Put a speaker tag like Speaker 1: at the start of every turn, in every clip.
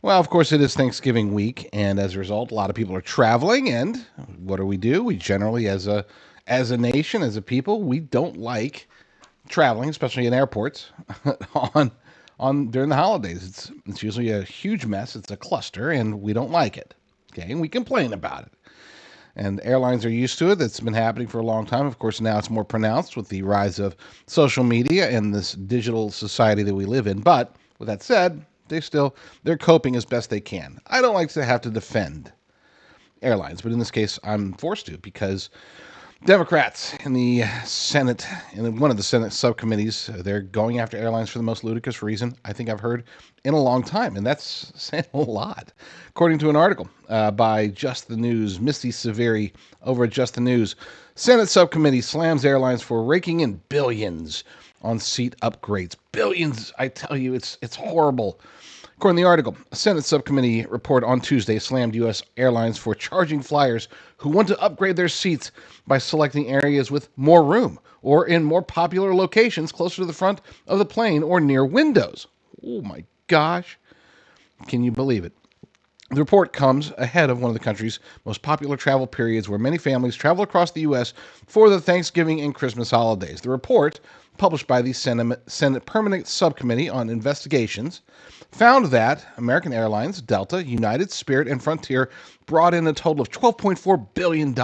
Speaker 1: Well, of course, it is Thanksgiving week, and as a result, a lot of people are traveling. And what do? We generally, as a nation, as a people, we don't like traveling, especially in airports, on during the holidays. It's usually a huge mess. It's a cluster, and we don't like it. Okay, and we complain about it. And airlines are used to it. That's been happening for a long time. Of course, now it's more pronounced with the rise of social media and this digital society that we live in. But with that said, they're coping as best they can. I don't like to have to defend airlines, but in this case, I'm forced to because Democrats in the Senate, in one of the Senate subcommittees, they're going after airlines for the most ludicrous reason I think I've heard in a long time, and that's saying a lot. According to an article by Just the News, Misty Severi over at Just the News, Senate subcommittee slams airlines for raking in billions on seat upgrades. Billions, I tell you, it's horrible. According to the article, a Senate subcommittee report on Tuesday slammed U.S. airlines for charging flyers who want to upgrade their seats by selecting areas with more room or in more popular locations closer to the front of the plane or near windows. Oh my gosh. Can you believe it? The report comes ahead of one of the country's most popular travel periods where many families travel across the U.S. for the Thanksgiving and Christmas holidays. The report, published by the Senate Permanent Subcommittee on Investigations, found that American Airlines, Delta, United, Spirit, and Frontier brought in a total of $12.4 billion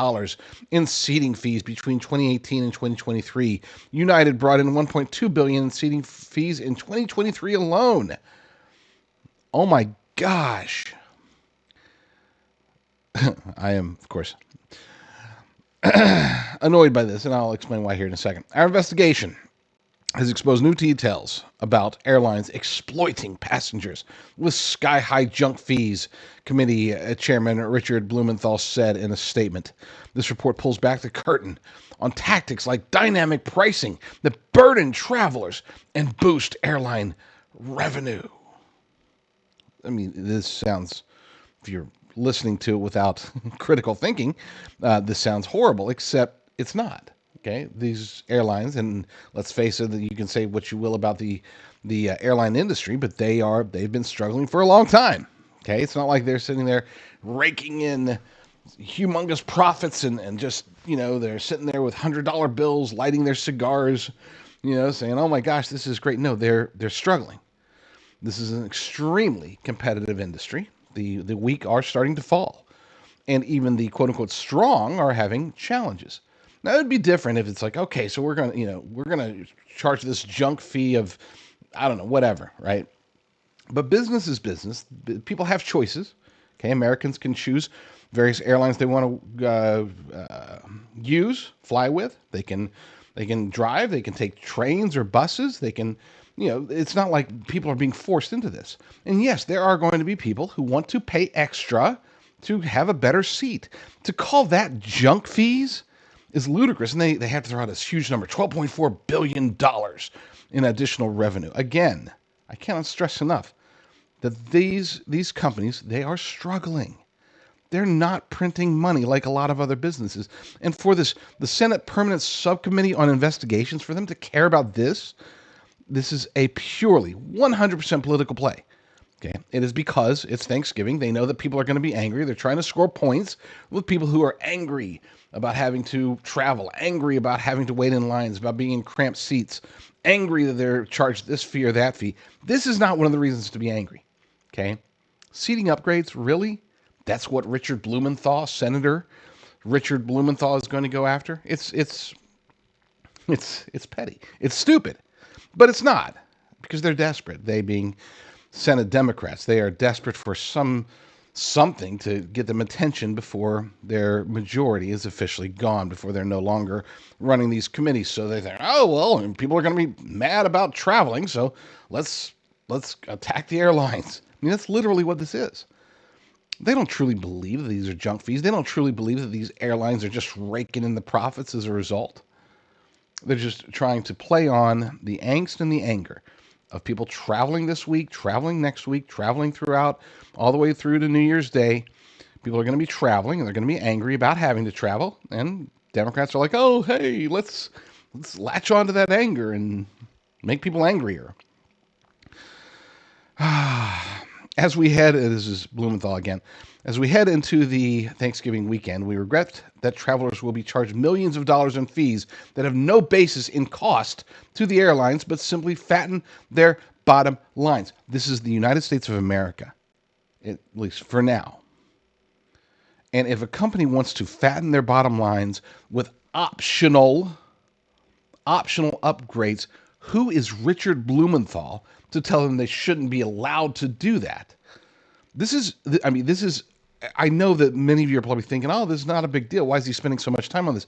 Speaker 1: in seating fees between 2018 and 2023. United brought in $1.2 billion in seating fees in 2023 alone. Oh my gosh. I am, of course, annoyed by this, and I'll explain why here in a second. Our investigation has exposed new details about airlines exploiting passengers with sky-high junk fees, committee Chairman Richard Blumenthal said in a statement. This report pulls back the curtain on tactics like dynamic pricing that burden travelers and boost airline revenue. I mean, this sounds, if you're listening to it without critical thinking, this sounds horrible, except it's not. Okay, these airlines, and let's face it, you can say what you will about the airline industry, but they've been struggling for a long time. Okay, it's not like they're sitting there raking in humongous profits and just they're sitting there with $100 bills, lighting their cigars, saying, "Oh my gosh, this is great." No, they're struggling. This is an extremely competitive industry. The weak are starting to fall, and even the quote unquote strong are having challenges. Now it'd be different if it's like, okay, so we're gonna charge this junk fee of, I don't know, whatever, right? But business is business. People have choices. Okay, Americans can choose various airlines they want to fly with. They can drive. They can take trains or buses. They can, it's not like people are being forced into this. And yes, there are going to be people who want to pay extra to have a better seat. To call that junk fees is ludicrous, and they have to throw out this huge number, $12.4 billion in additional revenue. Again, I cannot stress enough that these companies, they are struggling. They're not printing money like a lot of other businesses. And for the Senate Permanent Subcommittee on Investigations, for them to care about this is a purely 100% political play. Okay, it is because it's Thanksgiving. They know that people are going to be angry. They're trying to score points with people who are angry about having to travel, angry about having to wait in lines, about being in cramped seats, angry that they're charged this fee or that fee. This is not one of the reasons to be angry. Okay, seating upgrades, really? That's what Senator Richard Blumenthal is going to go after? It's petty. It's stupid, but it's not, because they're desperate. They being Senate Democrats, they are desperate for something to get them attention before their majority is officially gone, before they're no longer running these committees. So they think, oh well, people are going to be mad about traveling, so let's attack the airlines. I mean, that's literally what this is. They don't truly believe that these are junk fees. They don't truly believe that these airlines are just raking in the profits as a result. They're just trying to play on the angst and the anger of people traveling this week, traveling next week, traveling throughout, all the way through to New Year's Day. People are going to be traveling, and they're going to be angry about having to travel. And Democrats are like, oh, hey, let's latch onto that anger and make people angrier. As we head, this is Blumenthal again, as we head into the Thanksgiving weekend, we regret that travelers will be charged millions of dollars in fees that have no basis in cost to the airlines, but simply fatten their bottom lines. This is the United States of America, at least for now. And if a company wants to fatten their bottom lines with optional upgrades, who is Richard Blumenthal to tell them they shouldn't be allowed to do that? This is, I mean, this is, I know that many of you are probably thinking, oh, this is not a big deal. Why is he spending so much time on this?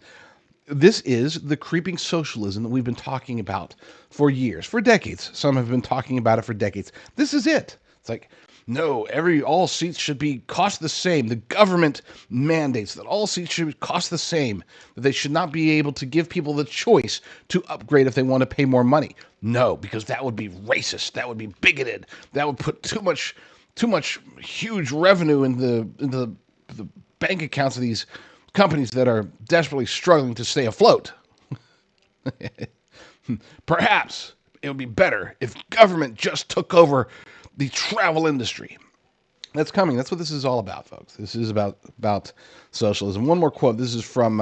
Speaker 1: This is the creeping socialism that we've been talking about for years, for decades. Some have been talking about it for decades. This is it. It's like, no, all seats should be cost the same. The government mandates that all seats should cost the same, that they should not be able to give people the choice to upgrade if they want to pay more money. No, because that would be racist. That would be bigoted. That would put too much huge revenue in the bank accounts of these companies that are desperately struggling to stay afloat. Perhaps it would be better if government just took over the travel industry. That's coming. That's what this is all about, folks. This is about socialism. One more quote. This is from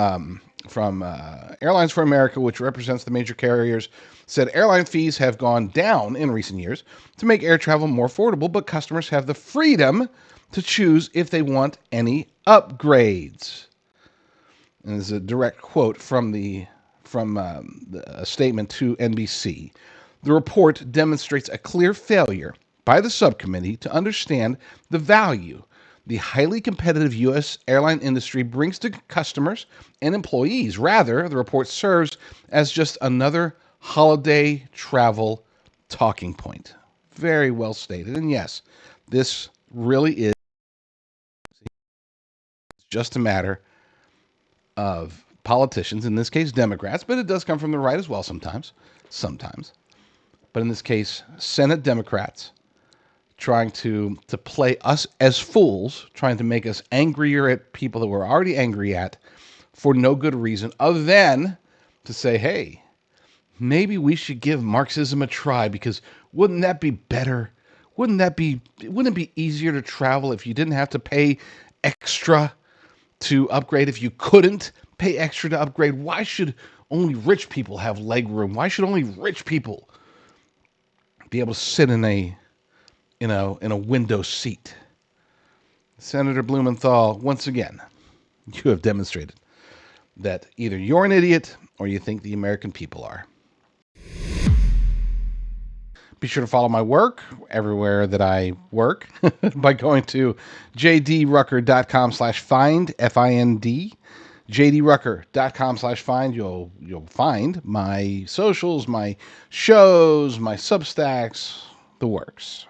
Speaker 1: Airlines for America, which represents the major carriers, said airline fees have gone down in recent years to make air travel more affordable, but customers have the freedom to choose if they want any upgrades. And this is a direct quote from a statement to NBC. The report demonstrates a clear failure by the subcommittee to understand the value the highly competitive U.S. airline industry brings to customers and employees. Rather, the report serves as just another holiday travel talking point. Very well stated. And yes, this really is just a matter of politicians, in this case Democrats, but it does come from the right as well sometimes. But in this case, Senate Democrats trying to play us as fools, trying to make us angrier at people that we're already angry at for no good reason other than to say, hey, maybe we should give Marxism a try, because wouldn't that be better? Wouldn't it be easier to travel if you didn't have to pay extra to upgrade? If you couldn't pay extra to upgrade, why should only rich people have leg room? Why should only rich people be able to sit in a window seat? Senator Blumenthal, once again, you have demonstrated that either you're an idiot or you think the American people are. Be sure to follow my work everywhere that I work by going to jdrucker.com/find, F-I-N-D, jdrucker.com/find. You'll find my socials, my shows, my Substacks, the works.